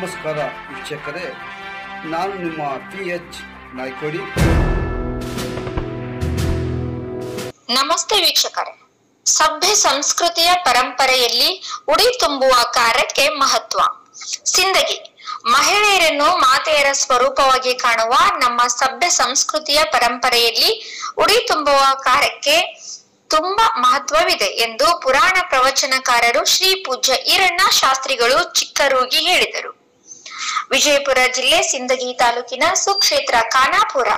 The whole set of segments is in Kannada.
ನಮಸ್ಕಾರ ವೀಕ್ಷಕರೇ, ನಾನು ನಿಮ್ಮ PH ನಾಯ್ಕೋಡಿ. ನಮಸ್ತೆ ವೀಕ್ಷಕರೇ, ಸಭ್ಯ ಸಂಸ್ಕೃತಿಯ ಪರಂಪರೆಯಲ್ಲಿ ಉಡಿ ತುಂಬುವ ಕಾರ್ಯಕ್ಕೆ ಮಹತ್ವ. ಸಿಂದಗಿ ಮಹಿಳೆಯರನ್ನು ಮಾತೆಯರ ಸ್ವರೂಪವಾಗಿ ಕಾಣುವ ನಮ್ಮ ಸಭ್ಯ ಸಂಸ್ಕೃತಿಯ ಪರಂಪರೆಯಲ್ಲಿ ಉಡಿ ತುಂಬುವ ಕಾರ್ಯಕ್ಕೆ ತುಂಬಾ ಮಹತ್ವವಿದೆ ಎಂದು ಪುರಾಣ ಪ್ರವಚನಕಾರರು ಶ್ರೀ ಪೂಜ್ಯ ಈರಣ್ಣ ಶಾಸ್ತ್ರಿಗಳು ಚಿಕ್ಕರೂಗಿ ಹೇಳಿದರು. ವಿಜಯಪುರ ಜಿಲ್ಲೆ ಸಿಂದಗಿ ತಾಲೂಕಿನ ಸುಕ್ಷೇತ್ರ ಖಾನಾಪುರ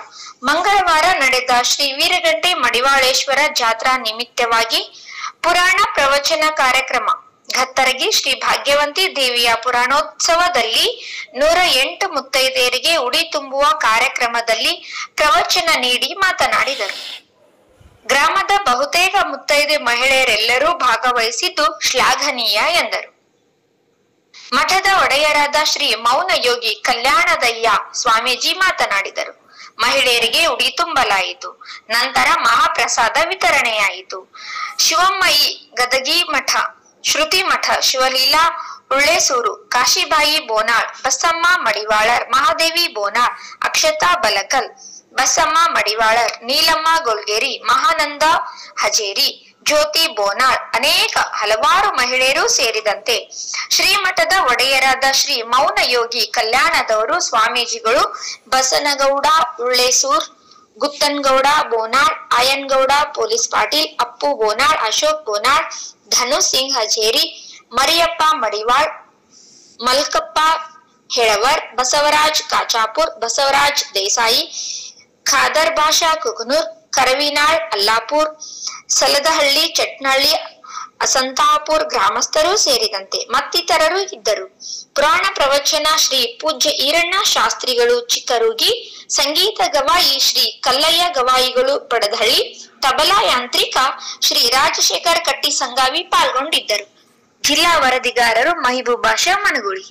ಮಂಗಳವಾರ ನಡೆದ ಶ್ರೀ ವೀರಗಂಟೆ ಮಡಿವಾಳೇಶ್ವರ ಜಾತ್ರಾ ನಿಮಿತ್ತವಾಗಿ ಪುರಾಣ ಪ್ರವಚನ ಕಾರ್ಯಕ್ರಮ ಗತ್ತರಗಿ ಶ್ರೀ ಭಾಗ್ಯವಂತಿ ದೇವಿಯ ಪುರಾಣೋತ್ಸವದಲ್ಲಿ 108 ಮುತ್ತೈದೆಯರಿಗೆ ಉಡಿ ತುಂಬುವ ಕಾರ್ಯಕ್ರಮದಲ್ಲಿ ಪ್ರವಚನ ನೀಡಿ ಮಾತನಾಡಿದರು. ಗ್ರಾಮದ ಬಹುತೇಕ ಮುತ್ತೈದೆ ಮಹಿಳೆಯರೆಲ್ಲರೂ ಭಾಗವಹಿಸಿದ್ದು ಶ್ಲಾಘನೀಯ ಎಂದರು. ಮಠದ ಒಡೆಯರಾದ ಶ್ರೀ ಮೌನ ಯೋಗಿ ಕಲ್ಯಾಣದಯ್ಯ ಸ್ವಾಮೀಜಿ ಮಾತನಾಡಿದರು. ಮಹಿಳೆಯರಿಗೆ ಉಡಿ ತುಂಬಲಾಯಿತು. ನಂತರ ಮಹಾಪ್ರಸಾದ ವಿತರಣೆಯಾಯಿತು. ಶಿವಮ್ಮಯಿ ಗದಗಿ ಮಠ, ಶ್ರುತಿ ಮಠ, ಶಿವಲೀಲಾ ಉಳ್ಳೆಸೂರು, ಕಾಶಿಬಾಯಿ ಬೋನಾಳ್, ಬಸಮ್ಮ ಮಡಿವಾಳರ್, ಮಹಾದೇವಿ ಬೋನಾಳ್, ಅಕ್ಷತಾ ಬಲಕಲ್, ಬಸಮ್ಮ ಮಡಿವಾಳರ್, ನೀಲಮ್ಮ ಗೊಲ್ಗೇರಿ, ಮಹಾನಂದ ಹಜೇರಿ, ಜ್ಯೋತಿ ಬೋನಾಳ್, ಅನೇಕ ಹಲವಾರು ಮಹಿಳೆಯರು ಸೇರಿದಂತೆ ಶ್ರೀಮಠದ ಒಡೆಯರಾದ ಶ್ರೀ ಮೌನ ಯೋಗಿ ಕಲ್ಯಾಣದವರು ಸ್ವಾಮೀಜಿಗಳು, ಬಸನಗೌಡ ಉಳ್ಳೆಸೂರ್, ಗುತ್ತನ್ಗೌಡ ಬೋನಾಳ್, ಆಯನ್ಗೌಡ ಪೊಲೀಸ್ ಪಾಟೀಲ್, ಅಪ್ಪು ಬೋನಾಳ್, ಅಶೋಕ್ ಬೋನಾಳ್, ಧನು ಸಿಂಗ್ ಹಜೇರಿ, ಮರಿಯಪ್ಪ ಮಡಿವಾಳ್, ಮಲ್ಕಪ್ಪ ಹೆಳವರ್, ಬಸವರಾಜ್ ಕಾಚಾಪುರ್, ಬಸವರಾಜ್ ದೇಸಾಯಿ, ಖಾದರ್ ಭಾಷಾ ಕುಕನೂರ್, ಕರವಿನಾಳ್ ಅಲ್ಲಾಪುರ್, ಸಲದಹಳ್ಳಿ, ಚಟ್ನಳ್ಳಿ, ಅಸಂತಾಪುರ್ ಗ್ರಾಮಸ್ಥರು ಸೇರಿದಂತೆ ಮತ್ತಿತರರು ಇದ್ದರು. ಪುರಾಣ ಪ್ರವಚನ ಶ್ರೀ ಪೂಜ್ಯ ಈರಣ್ಣ ಶಾಸ್ತ್ರಿಗಳು ಚಿಕ್ಕರೂಗಿ, ಸಂಗೀತ ಗವಾಯಿ ಶ್ರೀ ಕಲ್ಲಯ್ಯ ಗವಾಯಿಗಳು ಪಡದಹಳ್ಳಿ, ತಬಲಾ ಯಾಂತ್ರಿಕ ಶ್ರೀ ರಾಜಶೇಖರ್ ಕಟ್ಟಿ ಸಂಗಾವಿ ಪಾಲ್ಗೊಂಡಿದ್ದರು. ಜಿಲ್ಲಾ ವರದಿಗಾರರು ಮಹಿಬೂಬಾ ಶಾ ಮನಗುಳಿ.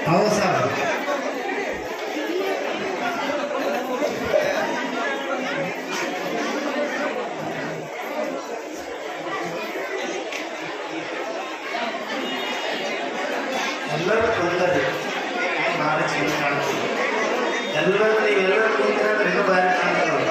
ಹೌದು ಸರ್. ಎಲ್ಲರೂ ಕುಂತದೆ ಭಾಳ ಚಂದ ಕಾಣ್ತದೆ. ಎಲ್ಲರೂ ನೀವೆಲ್ಲರೂ ಕುಂತ್ರೆ ಇನ್ನೂ ಭಾರಿ ಕಾಣ್ತದೆ.